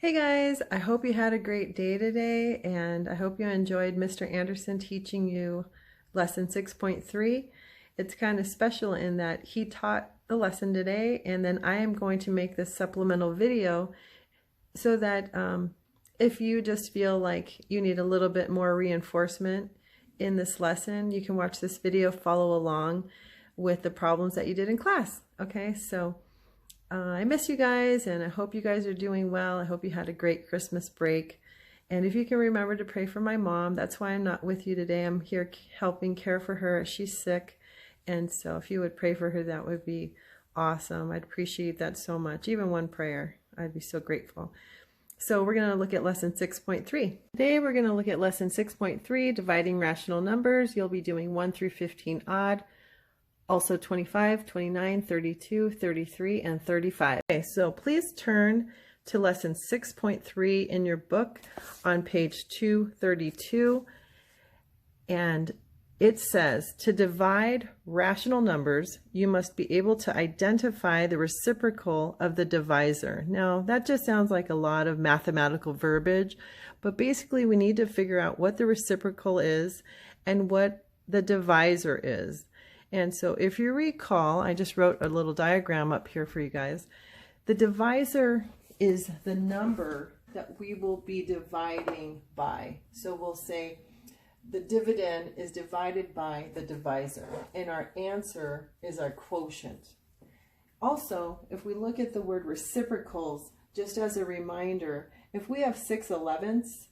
Hey guys, I hope you had a great day today and I hope you enjoyed Mr. Anderson teaching you lesson 6.3. It's kind of special in that he taught the lesson today and then I am going to make this supplemental video so that if you just feel like you need a little bit more reinforcement in this lesson, you can watch this video, follow along with the problems that you did in class. Okay, so I miss you guys and I hope you guys are doing well. I hope you had a great Christmas break. And if you can remember to pray for my mom, that's why I'm not with you today. I'm here helping care for her. She's sick. And so if you would pray for her, that would be awesome. I'd appreciate that so much. Even one prayer, I'd be so grateful. So we're going to look at lesson 6.3. Today we're going to look at lesson 6.3, dividing rational numbers. You'll be doing 1 through 15 odd. Also 25, 29, 32, 33, and 35. Okay, so please turn to lesson 6.3 in your book on page 232. And it says, to divide rational numbers, you must be able to identify the reciprocal of the divisor. Now, that just sounds like a lot of mathematical verbiage, but basically we need to figure out what the reciprocal is and what the divisor is. And so if you recall, I just wrote a little diagram up here for you guys. The divisor is the number that we will be dividing by. So we'll say the dividend is divided by the divisor, and our answer is our quotient. Also, if we look at the word reciprocals, just as a reminder, if we have 6/11ths,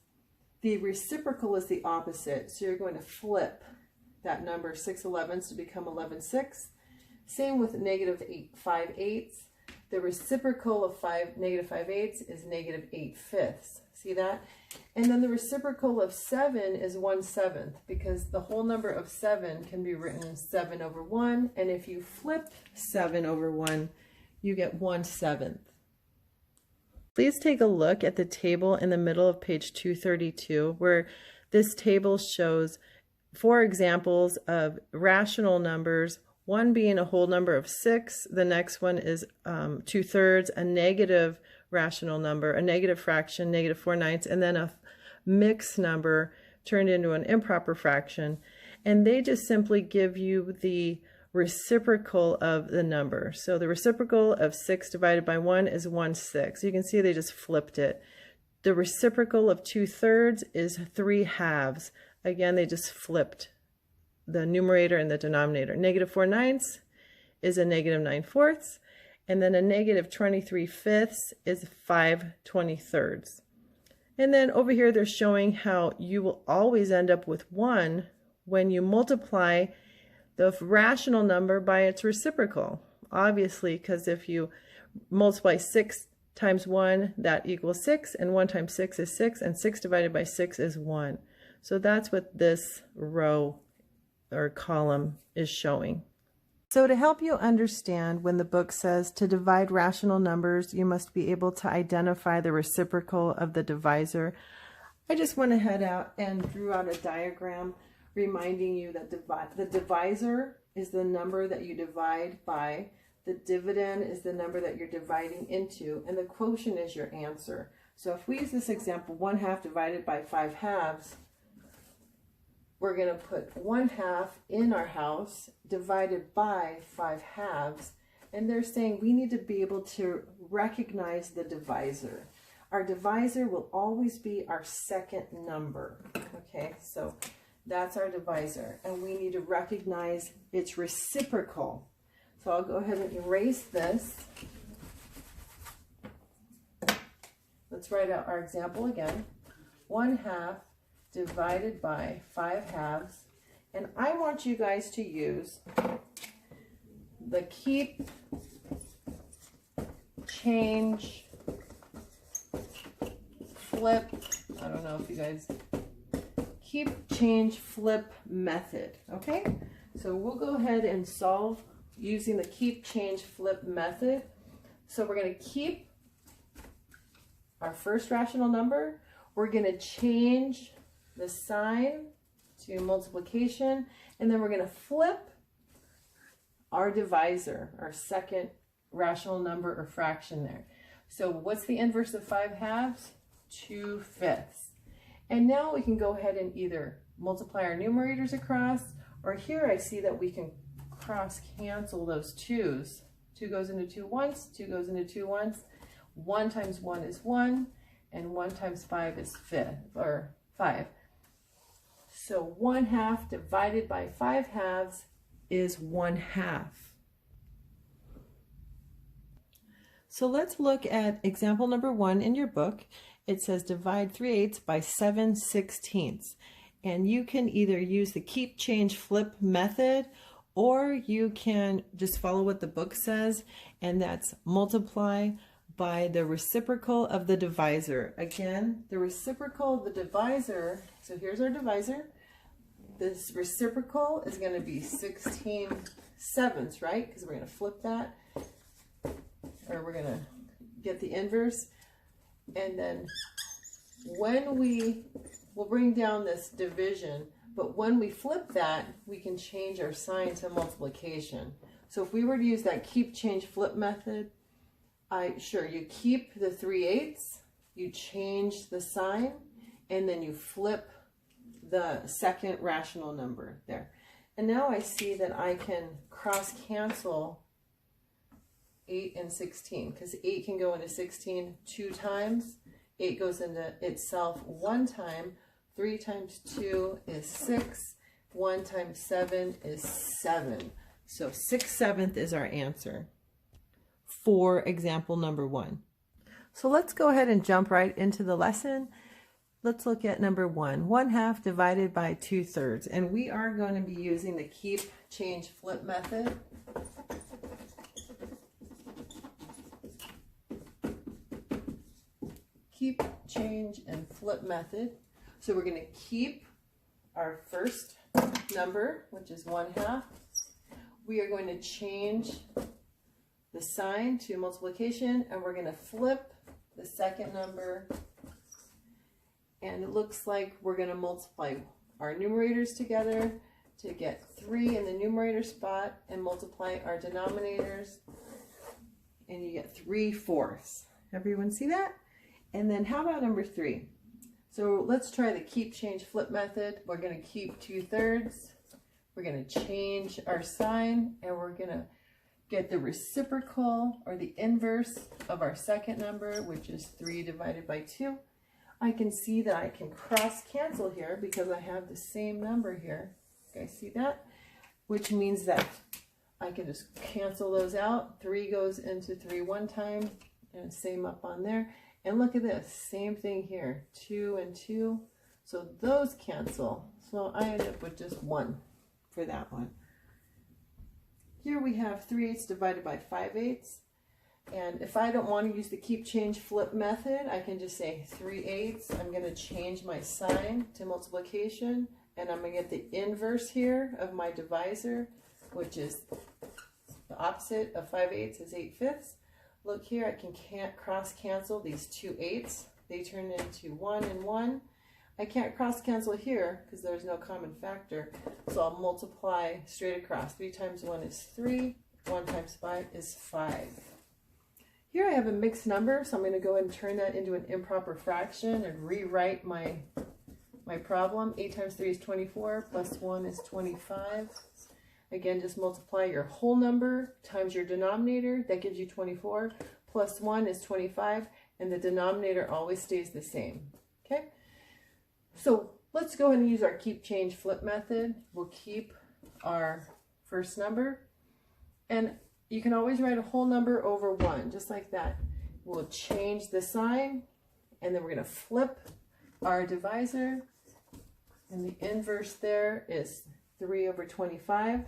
the reciprocal is the opposite. So you're going to flip that number 6/11ths to become 11/6. Same with -5/8. The reciprocal of -5/8 is -8/5. See that? And then the reciprocal of 7 is 1/7, because the whole number of 7 can be written 7/1, and if you flip 7/1, you get 1/7. Please take a look at the table in the middle of page 232, where this table shows 4 examples of rational numbers, one being a whole number of 6, the next one is 2/3, a negative rational number, a negative fraction, -4/9, and then a mixed number turned into an improper fraction. And they just simply give you the reciprocal of the number. So the reciprocal of 6 divided by 1 is 1/6. You can see they just flipped it. The reciprocal of 2/3 is 3/2. Again, they just flipped the numerator and the denominator. -4/9 is a -9/4, and then a -23/5 is 5/23. And then over here they're showing how you will always end up with 1 when you multiply the rational number by its reciprocal. Obviously, because if you multiply 6 times 1, that equals 6, and 1 times 6 is 6, and 6 divided by 6 is 1. So that's what this row or column is showing. So to help you understand when the book says to divide rational numbers, you must be able to identify the reciprocal of the divisor, I just went ahead out and drew out a diagram reminding you that the divisor is the number that you divide by, the dividend is the number that you're dividing into, and the quotient is your answer. So if we use this example, 1/2 divided by 5/2, we're going to put 1/2 in our house divided by 5/2, and they're saying we need to be able to recognize the divisor. Our divisor will always be our second number. Okay, so that's our divisor, and we need to recognize its reciprocal. So I'll go ahead and erase this. Let's write out our example again. 1/2 divided by 5/2, and I want you guys to use the keep, change, flip, I don't know if you guys, keep, change, flip method. Okay, so we'll go ahead and solve using the keep, change, flip method. So we're going to keep our first rational number, we're going to change the sign to multiplication, and then we're going to flip our divisor, our second rational number or fraction there. So what's the inverse of 5/2? 2/5. And now we can go ahead and either multiply our numerators across, or here I see that we can cross cancel those 2's. 2 goes into 2 once, 2 goes into 2 once. 1 times 1 is 1, and 1 times 5 is 5. So 1/2 divided by 5/2 is 1/2. So let's look at example number 1 in your book. It says divide 3/8 by 7/16. And you can either use the keep, change, flip method, or you can just follow what the book says, and that's multiply by the reciprocal of the divisor. Again, the reciprocal of the divisor, so here's our divisor. This reciprocal is going to be 16/7, right? Because we're going to flip that, or we're going to get the inverse. And then when we'll bring down this division, but when we flip that, we can change our sign to multiplication. So if we were to use that keep, change, flip method, you keep the 3/8, you change the sign, and then you flip the second rational number there. And now I see that I can cross cancel 8 and 16, because 8 can go into 16 2 times. 8 goes into itself 1 time. 3 times 2 is 6. 1 times 7 is 7. So 6/7 is our answer for example number 1. So let's go ahead and jump right into the lesson. Let's look at number 1. 1/2 divided by 2/3. And we are going to be using the keep, change, flip method. Keep, change, and flip method. So we're going to keep our first number, which is 1/2. We are going to change the sign to multiplication, and we're going to flip the second number. And it looks like we're going to multiply our numerators together to get 3 in the numerator spot, and multiply our denominators, and you get 3/4. Everyone see that? And then how about number 3? So let's try the keep, change, flip method. We're going to keep 2/3. We're going to change our sign, and we're going to get the reciprocal, or the inverse, of our second number, which is 3 divided by 2. I can see that I can cross cancel here because I have the same number here. You guys see that? Which means that I can just cancel those out. 3 goes into 3 1 time, and same up on there. And look at this, same thing here, 2 and 2. So those cancel. So I end up with just 1 for that one. Here we have 3/8 divided by 5/8. And if I don't want to use the keep, change, flip method, I can just say 3/8. I'm going to change my sign to multiplication, and I'm going to get the inverse here of my divisor, which is the opposite of 5/8 is 8/5. Look here, I can't cross cancel these 2 8s. They turn into 1 and 1. I can't cross cancel here because there's no common factor. So I'll multiply straight across. 3 times 1 is 3. 1 times 5 is 5. Here I have a mixed number, so I'm going to go ahead and turn that into an improper fraction and rewrite my problem. 8 times 3 is 24, plus 1 is 25. Again, just multiply your whole number times your denominator. That gives you 24. Plus 1 is 25, and the denominator always stays the same. Okay? So let's go ahead and use our keep, change, flip method. We'll keep our first number, and you can always write a whole number over 1, just like that. We'll change the sign, and then we're going to flip our divisor, and the inverse there is 3/25.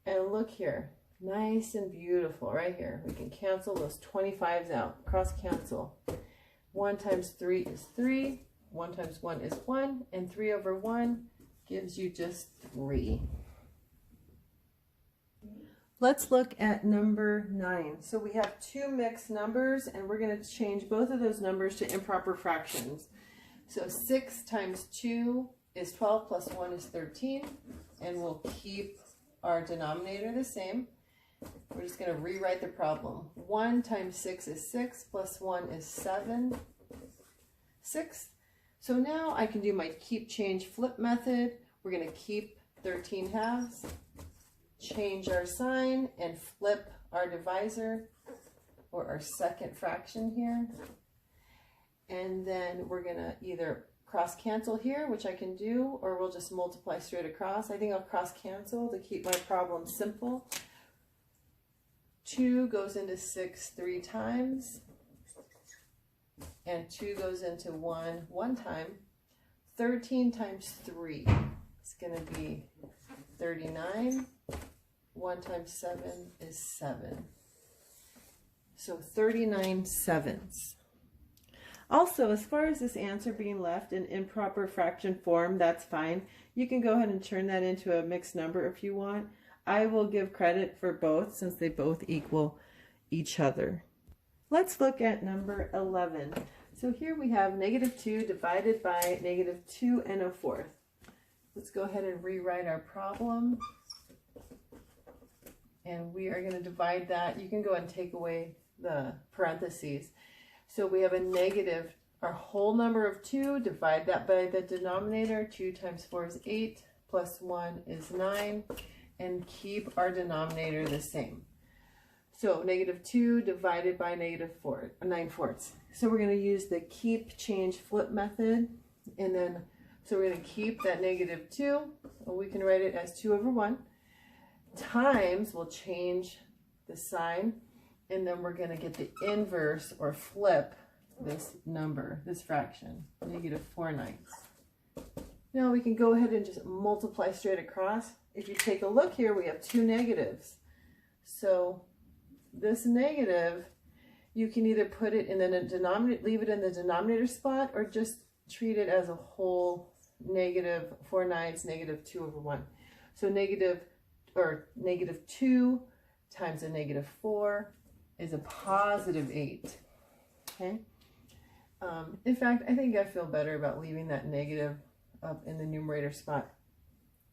And look here, nice and beautiful right here. We can cancel those 25s out, cross cancel. 1 times 3 is 3, 1 times 1 is 1, and 3/1 gives you just 3. Let's look at number 9. So we have 2 mixed numbers, and we're going to change both of those numbers to improper fractions. So 6 times 2 is 12, plus 1 is 13, and we'll keep our denominator the same. We're just going to rewrite the problem. 1 times 6 is 6, plus 1 is 7. 6. So now I can do my keep, change, flip method. We're going to keep 13 halves, change our sign, and flip our divisor, or our second fraction here. And then we're going to either cross cancel here, which I can do, or we'll just multiply straight across. I think I'll cross cancel to keep my problem simple. 2 goes into 6 3 times, and 2 goes into 1 1 time. 13 times 3 is going to be 39. 1 times 7 is 7. So 39 sevenths. Also, as far as this answer being left in improper fraction form, that's fine. You can go ahead and turn that into a mixed number if you want. I will give credit for both since they both equal each other. Let's look at number 11. So here we have -2 divided by -2 1/4. Let's go ahead and rewrite our problem. And we are going to divide that. You can go and take away the parentheses. So we have a negative, our whole number of 2, divide that by the denominator. 2 times 4 is 8, plus 1 is 9, and keep our denominator the same. So -2 divided by -4, 9/4. So we're going to use the keep, change, flip method. And then, so we're going to keep that -2, and we can write it as 2 over 1. Times, we'll change the sign, and then we're going to get the inverse or flip this number, this fraction, -4/9. Now we can go ahead and just multiply straight across. If you take a look here, we have 2 negatives. So this negative, you can either put it in the denominator, leave it in the denominator spot, or just treat it as a whole. -4/9, -2 over 1. So -2 times a -4 is a +8. Okay. In fact, I think I feel better about leaving that negative up in the numerator spot.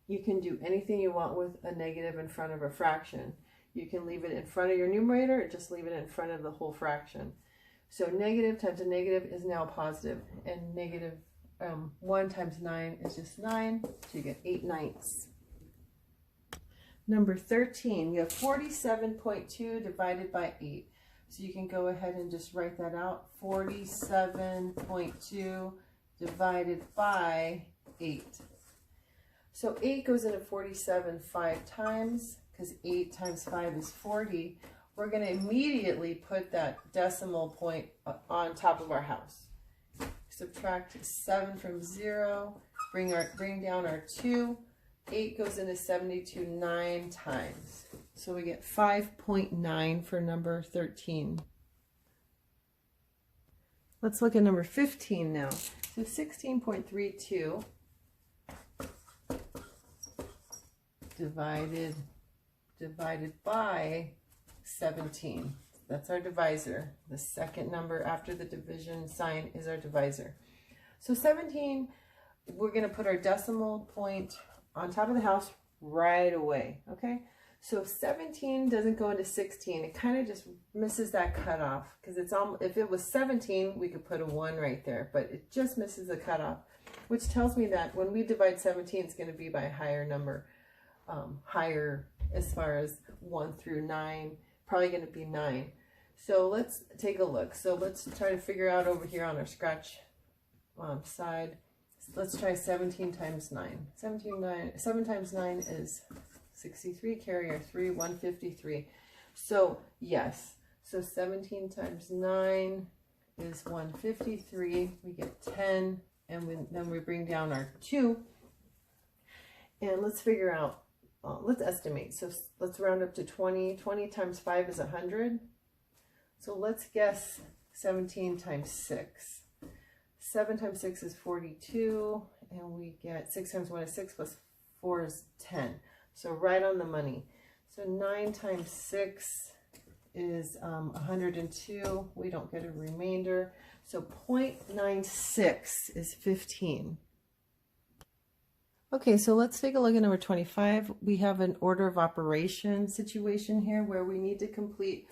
You can do anything you want with a negative in front of a fraction. You can leave it in front of your numerator, or just leave it in front of the whole fraction. So negative times a negative is now positive, and -1 times 9 is just 9, so you get 8/9. Number 13, you have 47.2 divided by 8. So you can go ahead and just write that out. 47.2 divided by 8. So 8 goes into 47 5 times, because 8 times 5 is 40. We're going to immediately put that decimal point on top of our house. Subtract 7 from 0, bring down our 2. 8 goes into 72 9 times. So we get 5.9 for number 13. Let's look at number 15 now. So 16.32 divided by 17. That's our divisor. The second number after the division sign is our divisor. So 17, we're going to put our decimal point on top of the house right away. Okay, so 17 doesn't go into 16. It kind of just misses that cutoff, because it's if it was 17, we could put a 1 right there, but it just misses the cutoff, which tells me that when we divide 17, it's going to be by a higher number, higher as far as 1 through 9, probably going to be 9. So let's take a look. So let's try to figure out over here on our scratch side. Let's try 17 times 9. 7 times 9 is 63, carry our 3, 153. So yes, so 17 times 9 is 153. We get 10, and then we bring down our 2. And let's figure out, let's estimate. So let's round up to 20. 20 times 5 is 100. So let's guess 17 times 6. 7 times 6 is 42, and we get 6 times 1 is 6, plus 4 is 10. So right on the money. So 9 times 6 is 102. We don't get a remainder. So 0.96 is 15. Okay, so let's take a look at number 25. We have an order of operation situation here where we need to complete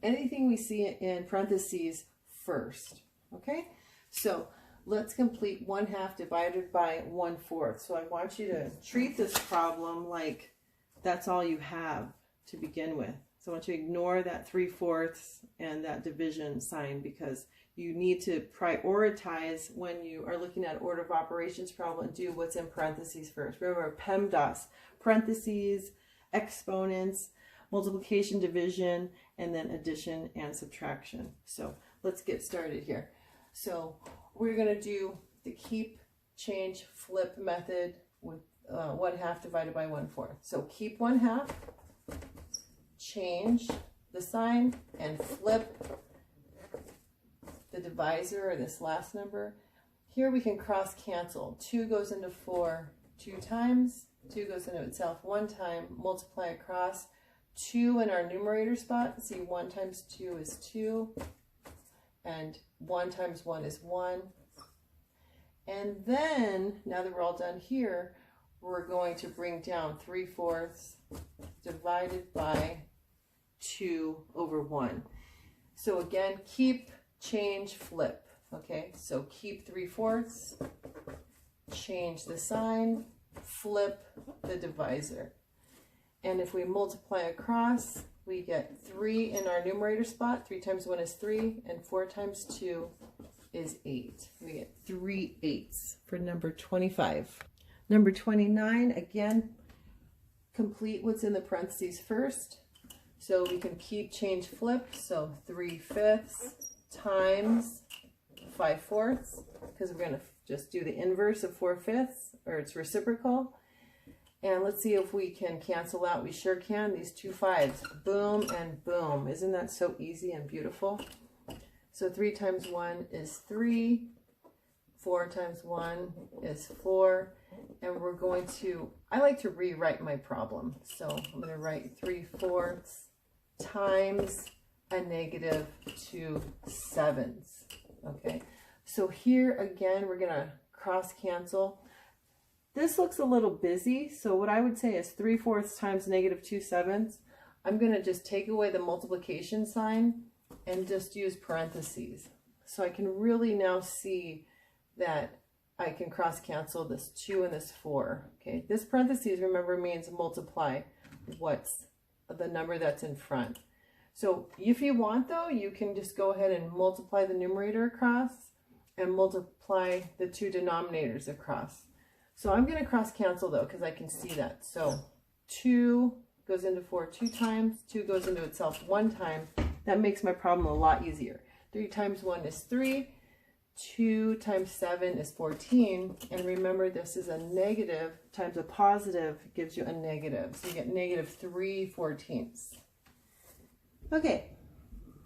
anything we see in parentheses first. Okay, so let's complete 1/2 divided by 1/4. So I want you to treat this problem like that's all you have to begin with. So I want you to ignore that 3/4 and that division sign, because you need to prioritize when you are looking at order of operations problem and do what's in parentheses first. Remember PEMDAS, parentheses, exponents, multiplication, division, and then addition and subtraction. So let's get started here. So we're going to do the keep, change, flip method with 1/2 divided by 1/4. So keep 1/2, change the sign, and flip the divisor, or this last number. Here we can cross cancel. 2 goes into 4 2 times, 2 goes into itself 1 time, multiply across. 2 in our numerator spot. See, 1 times 2 is 2, and 1 times 1 is 1. And then, now that we're all done here, we're going to bring down 3/4 divided by 2 over 1. So again, keep, change, flip. Okay, so keep 3/4, change the sign, flip the divisor. And if we multiply across, we get 3 in our numerator spot. 3 times 1 is 3, and 4 times 2 is 8. We get 3/8 for number 25. Number 29, again, complete what's in the parentheses first. So we can keep, change, flip. So 3/5 times 5/4, because we're going to just do the inverse of 4/5, or it's reciprocal. And let's see if we can cancel out. We sure can. These 2 5s, boom and boom. Isn't that so easy and beautiful? So 3 times 1 is 3. 4 times 1 is 4. And we're going to, I like to rewrite my problem. So I'm going to write 3/4 times a negative 2 7s. Okay. So here again, we're going to cross cancel. This looks a little busy, so what I would say is 3/4 times negative 2 7s. I'm going to just take away the multiplication sign and just use parentheses. So I can really now see that I can cross cancel this 2 and this 4. Okay, this parentheses, remember, means multiply what's the number that's in front. So if you want, though, you can just go ahead and multiply the numerator across and multiply the 2 denominators across. So I'm going to cross cancel, though, because I can see that. So 2 goes into 4 2 times, 2 goes into itself 1 time. That makes my problem a lot easier. 3 times 1 is 3. 2 times 7 is 14. And remember, this is a negative times a positive gives you a negative. So you get negative 3/14. Okay,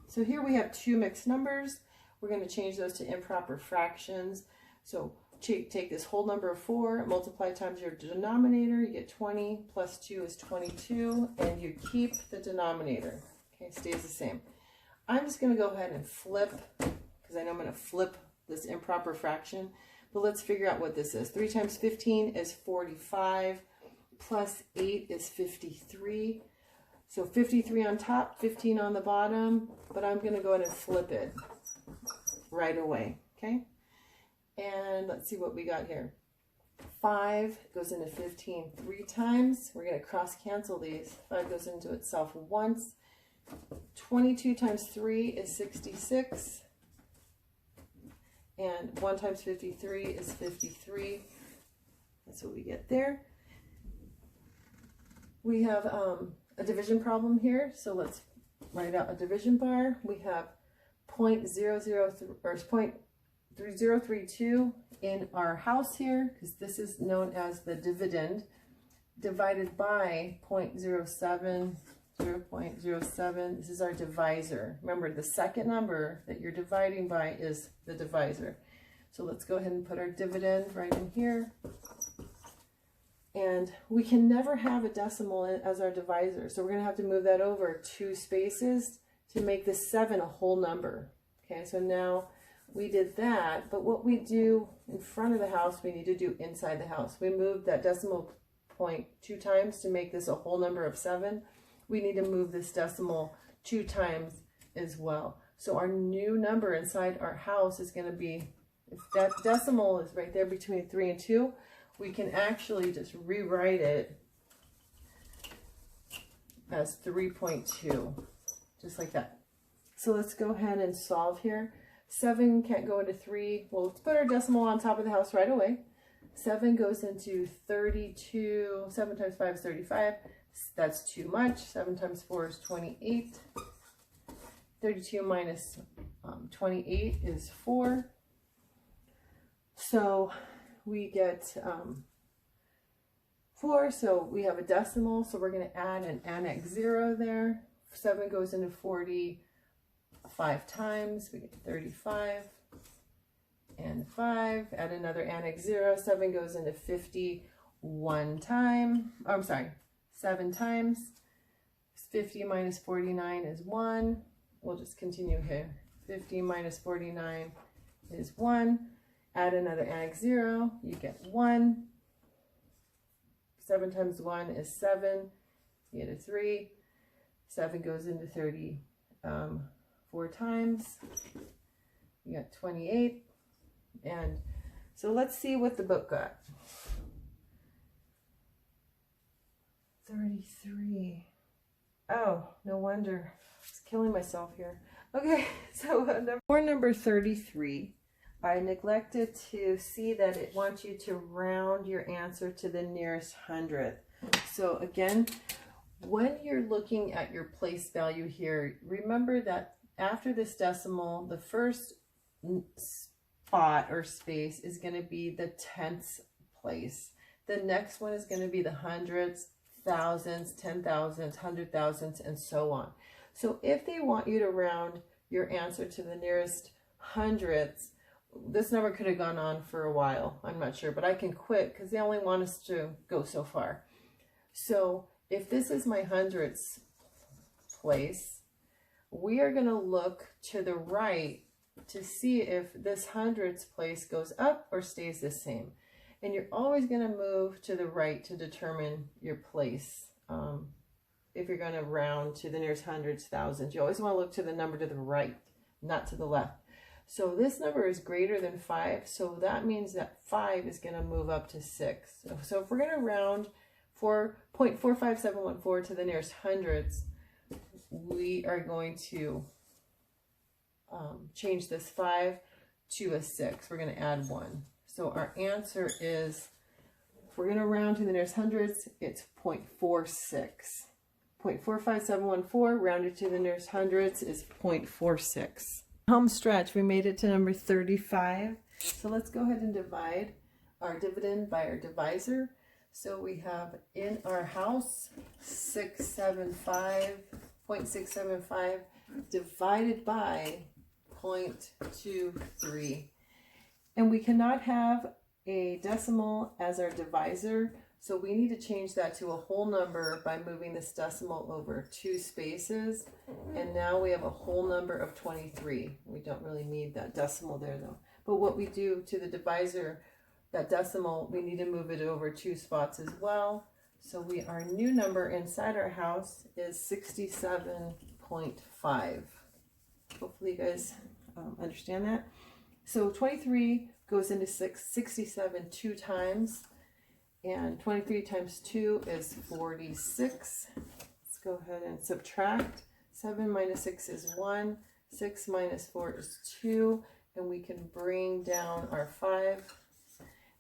so here we have 2 mixed numbers. We're going to change those to improper fractions. So take this whole number of 4, multiply times your denominator, you get 20, plus 2 is 22, and you keep the denominator. Okay, stays the same. I'm just going to go ahead and flip, because I know I'm going to flip this improper fraction, but let's figure out what this is. 3 times 15 is 45, plus 8 is 53. So 53 on top, 15 on the bottom, but I'm going to go ahead and flip it right away, okay? And let's see what we got here. 5 goes into 15 3 times. We're going to cross cancel these. 5 goes into itself once. 22 times 3 is 66. And 1 times 53 is 53. That's what we get there. We have a division problem here. So let's write out a division bar. We have 0.3032 in our house here, because this is known as the dividend, divided by 0.07, 0.07. This is our divisor. Remember, the second number that you're dividing by is the divisor. So let's go ahead and put our dividend right in here. And we can never have a decimal as our divisor, so we're going to have to move that over 2 spaces to make this 7 a whole number. Okay, so now we did that, but what we do in front of the house, we need to do inside the house. We moved that decimal point 2 times to make this a whole number of 7. We need to move this decimal 2 times as well. So our new number inside our house is going to be, if that decimal is right there between 3 and 2, we can actually just rewrite it as 3.2, just like that. So let's go ahead and solve here. 7 can't go into 3. Well, let's put our decimal on top of the house right away. 7 goes into 32. 7 times 5 is 35. That's too much. 7 times 4 is 28. 32 minus 28 is 4. So we get 4. So we have a decimal. So we're going to add an annex 0 there. 7 goes into 40 5 times. We get 35. And 5. Add another annex 0. 7 goes into 50 1 time. Oh, I'm sorry. 7 times. 50 minus 49 is 1. We'll just continue here. 50 minus 49 is 1. Add another annex 0. You get 1. 7 times 1 is 7. You get a 3. 7 goes into 30 4 times. You got 28. And so let's see what the book got. 33. Oh, no wonder. I was killing myself here. Okay, so for number 33, I neglected to see that it wants you to round your answer to the nearest hundredth. So again, when you're looking at your place value here, remember that after this decimal, the first spot or space is going to be the tenths place. The next one is going to be the hundredths, thousands, 10,000s, 100,000s, and so on. So if they want you to round your answer to the nearest hundredths, this number could have gone on for a while. I'm not sure, but I can quit because they only want us to go so far. So if this is my hundredths place, we are going to look to the right to see if this hundredths place goes up or stays the same. And you're always going to move to the right to determine your place. If you're going to round to the nearest hundreds, thousands, you always want to look to the number to the right, not to the left. So this number is greater than 5, so that means that 5 is going to move up to 6. So if we're going to round 4.45714 to the nearest hundreds, we are going to change this 5 to a 6. We're going to add 1. So our answer is, if we're going to round to the nearest hundreds, it's 0.46. 0.45714 rounded to the nearest hundreds is 0.46. Home stretch, we made it to number 35. So let's go ahead and divide our dividend by our divisor. So we have in our house 0.675 divided by 0.23. And we cannot have a decimal as our divisor, so we need to change that to a whole number by moving this decimal over 2 spaces. And now we have a whole number of 23. We don't really need that decimal there though. But what we do to the divisor, that decimal, we need to move it over 2 spots as well. So our new number inside our house is 67.5. Hopefully you guys understand that. So 23 goes into 67 2 times, and 23 times 2 is 46. Let's go ahead and subtract. 7 minus 6 is 1. 6 minus 4 is 2, and we can bring down our 5.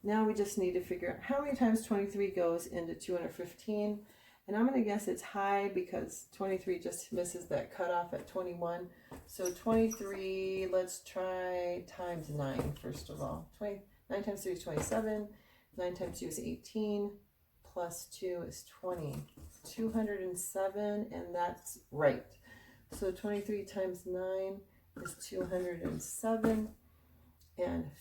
Now we just need to figure out how many times 23 goes into 215. And I'm going to guess it's high because 23 just misses that cutoff at 21. So 23, let's try times 9 first of all. 9 times 3 is 27. 9 times 2 is 18. Plus 2 is 20. 207, and that's right. So 23 times 9 is 207. And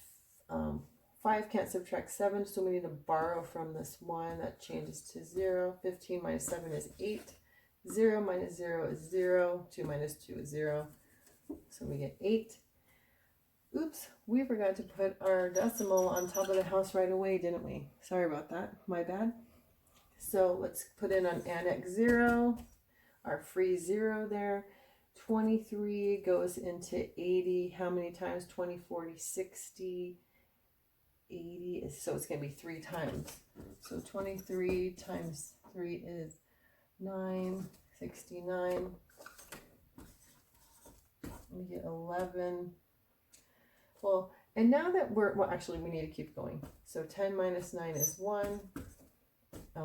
5 can't subtract 7, so we need to borrow from this 1. That changes to 0. 15 minus 7 is 8. 0 minus 0 is 0. 2 minus 2 is 0. So we get 8. Oops, we forgot to put our decimal on top of the house right away, didn't we? Sorry about that, my bad. So let's put in on annex 0, our free 0 there. 23 goes into 80. How many times? 20, 40, 60, 80 is, so it's going to be 3 times. So 23 times 3 is 9, 69. We get 11. Well, and now that well, actually, we need to keep going. So 10 minus 9 is 1.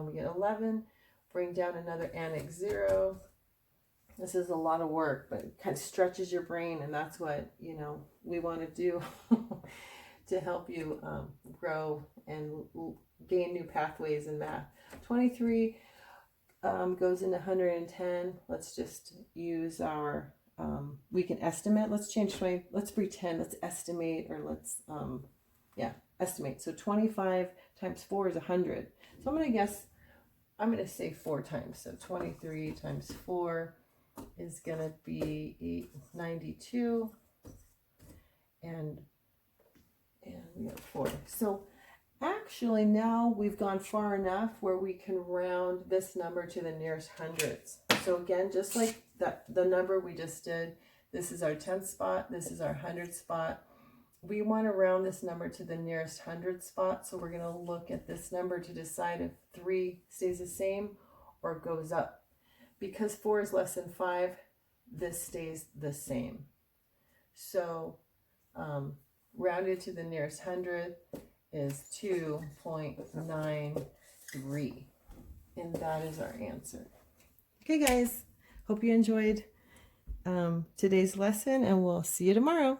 We get 11. Bring down another annex 0. This is a lot of work, but it kind of stretches your brain, and that's what, you know, we want to do to help you grow and gain new pathways in math. 23 goes into 110. Let's just use our we can estimate. Let's change 20. Let's pretend. Let's estimate, or let's estimate. So 25 times 4 is 100. So I'm going to guess. I'm going to say 4 times. So 23 times 4 is going to be 92, and we have 4. So actually now we've gone far enough where we can round this number to the nearest hundredths. So again, just like the number we just did, this is our 10th spot, this is our 100th spot. We want to round this number to the nearest 100th spot, so we're going to look at this number to decide if 3 stays the same or goes up. Because 4 is less than 5, this stays the same. So rounded to the nearest hundredth is 2.93. And that is our answer. Okay, guys. Hope you enjoyed today's lesson, and we'll see you tomorrow.